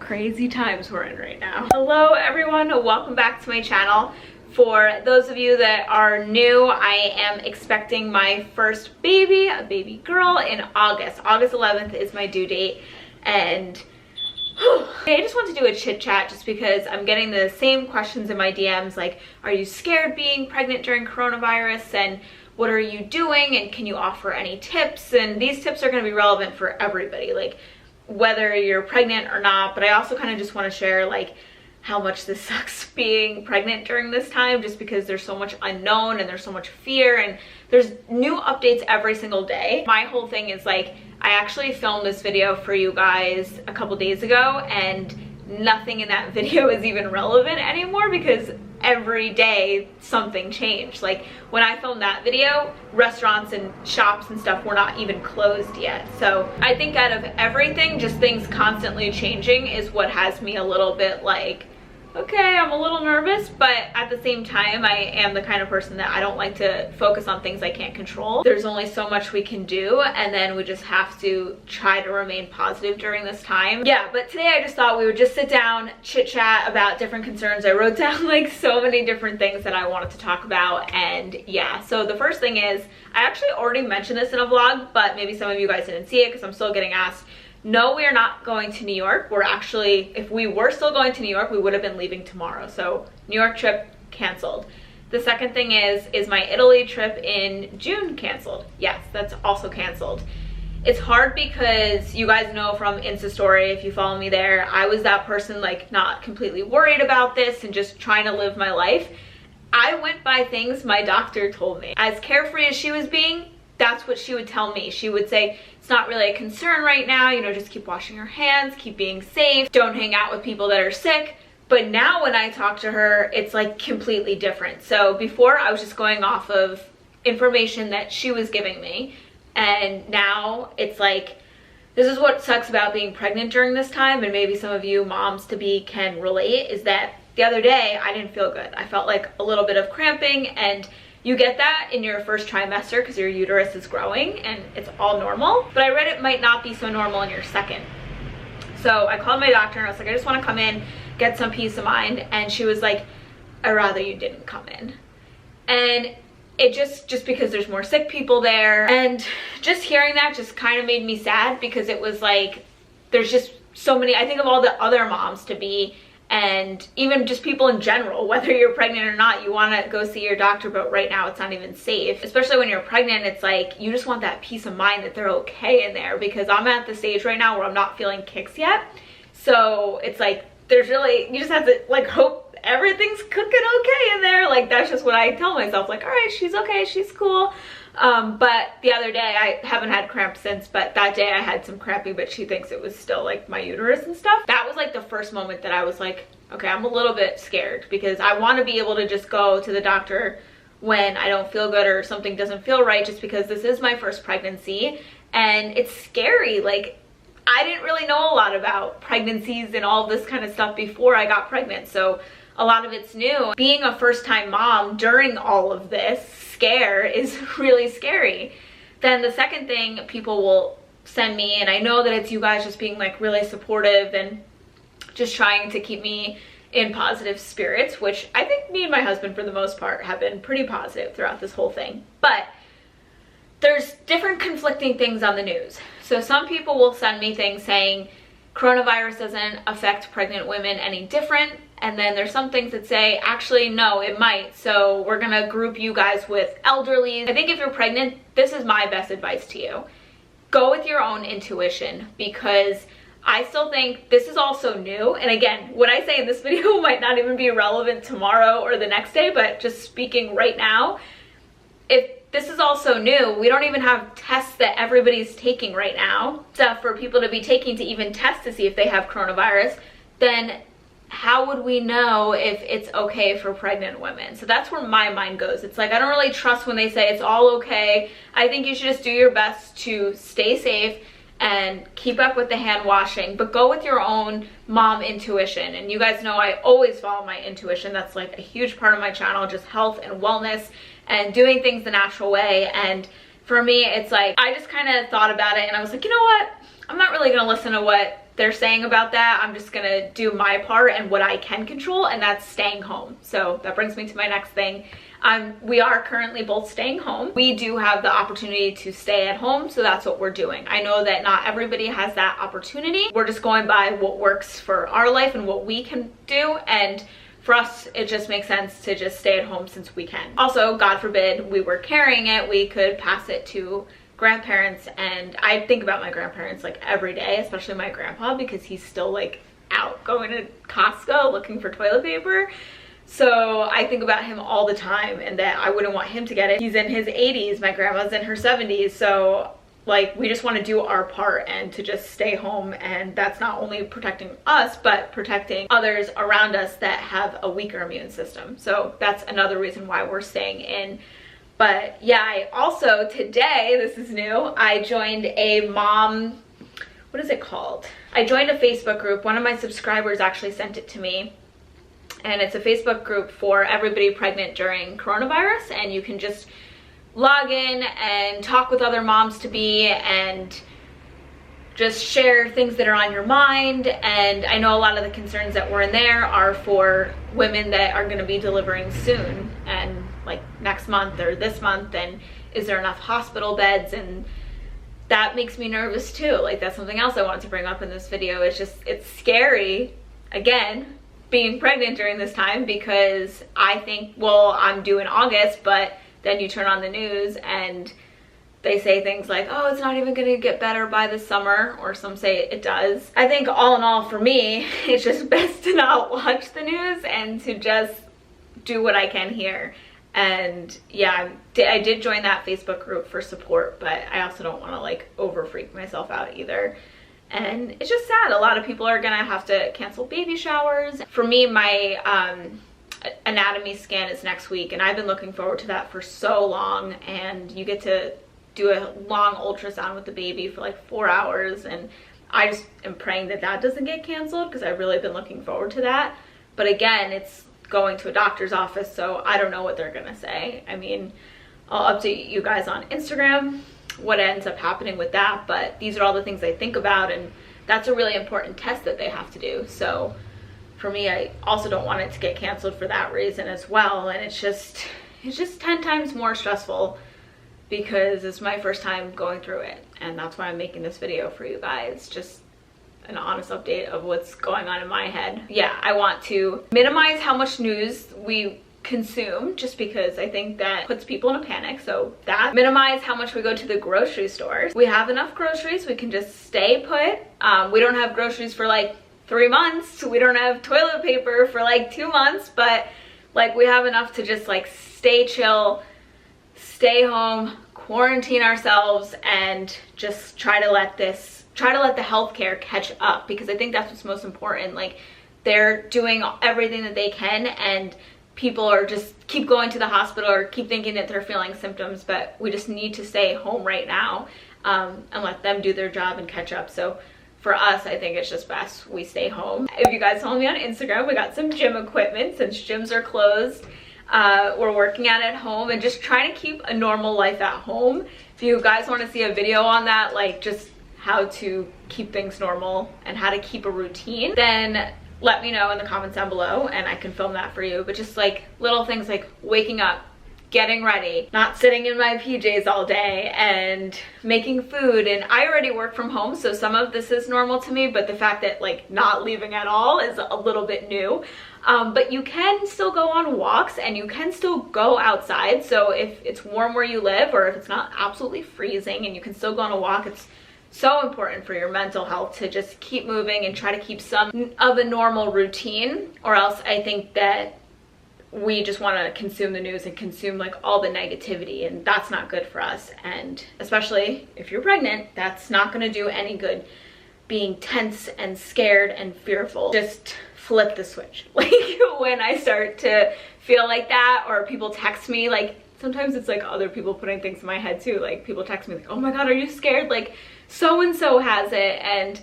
Crazy times we're in right now. Hello everyone, welcome back to my channel. For those of you that are new, I am expecting my first baby, a baby girl, in August. August 11th is my due date, and I just want to do a chit chat just because I'm getting the same questions in my DMs like, are you scared being pregnant during coronavirus, and what are you doing, and can you offer any tips? And these tips are going to be relevant for everybody, like whether you're pregnant or not. But I also kind of just want to share like how much this sucks being pregnant during this time, just because there's so much unknown and there's so much fear and there's new updates every single day. My whole thing is like, I actually filmed this video for you guys a couple days ago and nothing in that video is even relevant anymore because every day something changed. Like when I filmed that video, restaurants and shops and stuff were not even closed yet. So I think out of everything, just things constantly changing is what has me a little bit like, okay, I'm a little nervous, but at the same time, I am the kind of person that I don't like to focus on things I can't control. There's only so much we can do, and then we just have to try to remain positive during this time. Yeah, but today I just thought we would just sit down, chit chat about different concerns. I wrote down like so many different things that I wanted to talk about, and yeah. So the first thing is, I actually already mentioned this in a vlog, but maybe some of you guys didn't see it because I'm still getting asked. No, we are not going to New York. We're actually, if we were still going to New York, we would have been leaving tomorrow. So New York trip canceled. The second thing is my Italy trip in June canceled. Yes, that's also canceled. It's hard because you guys know from Insta story, if you follow me there, I was that person like not completely worried about this and just trying to live my life. I went by things my doctor told me. As carefree as she was being, that's what she would tell me. She would say, it's not really a concern right now, you know, just keep washing your hands, keep being safe, don't hang out with people that are sick. But now when I talk to her, it's like completely different. So before I was just going off of information that she was giving me, and now it's like, this is what sucks about being pregnant during this time, and maybe some of you moms to be can relate, is that the other day I didn't feel good. I felt like a little bit of cramping, and you get that in your first trimester because your uterus is growing and it's all normal. But I read it might not be so normal in your second. So I called my doctor and I was like, I just want to come in, get some peace of mind. And she was like, I'd rather you didn't come in. And it just because there's more sick people there. And just hearing that just kind of made me sad because it was like, there's just so many, I think of all the other moms to be, and even just people in general, whether you're pregnant or not, you want to go see your doctor, but right now it's not even safe. Especially when you're pregnant, it's like you just want that peace of mind that they're okay in there, because I'm at the stage right now where I'm not feeling kicks yet. So it's like there's really, you just have to like hope everything's cooking okay in there. Like that's just what I tell myself, like, all right, she's okay, she's cool. But the other day, I haven't had cramps since, but that day I had some cramping, but she thinks it was still like my uterus and stuff. That was like the first moment that I was like, okay, I'm a little bit scared, because I want to be able to just go to the doctor when I don't feel good or something doesn't feel right, just because this is my first pregnancy and it's scary. Like I didn't really know a lot about pregnancies and all this kind of stuff before I got pregnant. So a lot of it's new. Being a first-time mom during all of this scare is really scary. Then the second thing people will send me, and I know that it's you guys just being like really supportive and just trying to keep me in positive spirits, which I think me and my husband for the most part have been pretty positive throughout this whole thing. But there's different conflicting things on the news. So some people will send me things saying coronavirus doesn't affect pregnant women any different. And then there's some things that say, actually, no, it might. So we're gonna group you guys with elderly. I think if you're pregnant, this is my best advice to you. Go with your own intuition, because I still think this is also new. And again, what I say in this video might not even be relevant tomorrow or the next day, but just speaking right now, if this is also new, we don't even have tests that everybody's taking right now. So for people to be taking to even test to see if they have coronavirus, then how would we know if it's okay for pregnant women? So that's where my mind goes. It's like, I don't really trust when they say it's all okay. I think you should just do your best to stay safe and keep up with the hand washing, but go with your own mom intuition. And you guys know I always follow my intuition. That's like a huge part of my channel, just health and wellness and doing things the natural way. And for me, it's like, I just kind of thought about it and I was like, you know what? I'm not really gonna listen to what they're saying about that. I'm just gonna do my part and what I can control, and that's staying home. So that brings me to my next thing. We are currently both staying home. We do have the opportunity to stay at home, so that's what we're doing. I know that not everybody has that opportunity. We're just going by what works for our life and what we can do, and for us, it just makes sense to just stay at home since we can. Also, God forbid we were carrying it, we could pass it to grandparents, and I think about my grandparents like every day, especially my grandpa, because he's still like out going to Costco looking for toilet paper. So I think about him all the time, and that I wouldn't want him to get it. He's in his 80s, my grandma's in her 70s, so like we just want to do our part and to just stay home, and that's not only protecting us but protecting others around us that have a weaker immune system. So that's another reason why we're staying in. But yeah, I also today, this is new, I joined a mom, what is it called? I joined a Facebook group. One of my subscribers actually sent it to me, and it's a Facebook group for everybody pregnant during coronavirus, and you can just log in and talk with other moms to be and just share things that are on your mind. And I know a lot of the concerns that were in there are for women that are going to be delivering soon, and like next month or this month, and is there enough hospital beds? And that makes me nervous too. Like that's something else I wanted to bring up in this video. It's just, it's scary, again, being pregnant during this time, because I think, well, I'm due in August, but then you turn on the news and they say things like, oh, it's not even gonna get better by the summer, or some say it does. I think all in all, for me, it's just best to not watch the news and to just do what I can here. And yeah, I did join that Facebook group for support, but I also don't want to like over freak myself out either. And it's just sad. A lot of people are gonna have to cancel baby showers. For me, my anatomy scan is next week, and I've been looking forward to that for so long. And you get to do a long ultrasound with the baby for like 4 hours, and I just am praying that that doesn't get canceled, because I've really been looking forward to that. But again, it's going to a doctor's office, so I don't know what they're gonna say. I mean, I'll update you guys on Instagram what ends up happening with that, but these are all the things I think about, and that's a really important test that they have to do. So for me, I also don't want it to get canceled for that reason as well. And it's just 10 times more stressful, because it's my first time going through it, and that's why I'm making this video for you guys. Just an honest update of what's going on in my head. Yeah, I want to minimize how much news we consume, just because I think that puts people in a panic. So that, minimize how much we go to the grocery stores. We have enough groceries, we can just stay put. We don't have groceries for like 3 months. We don't have toilet paper for like 2 months, but like we have enough to just like stay chill, stay home, quarantine ourselves, and just try to let the healthcare catch up, because I think that's what's most important. Like they're doing everything that they can, and people are just keep going to the hospital or keep thinking that they're feeling symptoms, but we just need to stay home right now, and let them do their job and catch up. So for us, I think it's just best we stay home. If you guys follow me on Instagram, we got some gym equipment since gyms are closed. We're working out at home and just trying to keep a normal life at home. If you guys want to see a video on that, like just how to keep things normal and how to keep a routine, then let me know in the comments down below and I can film that for you. But just like little things like waking up, getting ready, not sitting in my PJs all day, and making food. And I already work from home, so some of this is normal to me, but the fact that like not leaving at all is a little bit new. But you can still go on walks and you can still go outside. So if it's warm where you live, or if it's not absolutely freezing and you can still go on a walk, it's so important for your mental health to just keep moving and try to keep some of a normal routine, or else I think that we just want to consume the news and consume like all the negativity, and that's not good for us. And especially if you're pregnant, that's not going to do any good, being tense and scared and fearful. Just flip the switch. Like when I start to feel like that, or people text me, like sometimes it's like other people putting things in my head too. Like people text me like, oh my god, are you scared? Like so-and-so has it. And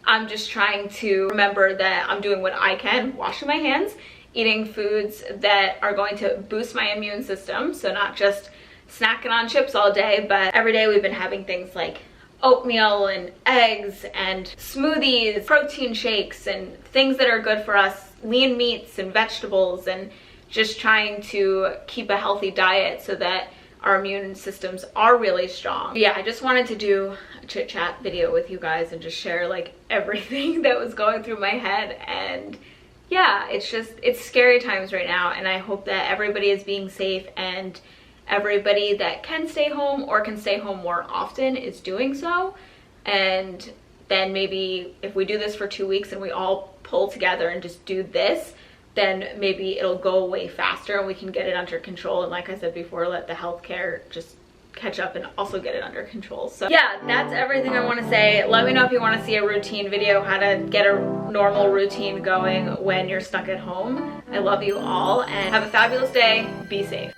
I'm just trying to remember that I'm doing what I can, washing my hands, eating foods that are going to boost my immune system. So not just snacking on chips all day, but every day we've been having things like oatmeal and eggs and smoothies, protein shakes, and things that are good for us, lean meats and vegetables, and just trying to keep a healthy diet so that our immune systems are really strong. Yeah, I just wanted to do a chit chat video with you guys and just share like everything that was going through my head. And yeah, it's scary times right now, and I hope that everybody is being safe, and everybody that can stay home or can stay home more often is doing so. And then maybe if we do this for 2 weeks and we all pull together and just do this, then maybe it'll go away faster and we can get it under control. And like I said before, let the healthcare just catch up and also get it under control. So yeah, that's everything I want to say. Let me know if you want to see a routine video, how to get a normal routine going when you're stuck at home. I love you all and have a fabulous day. Be safe.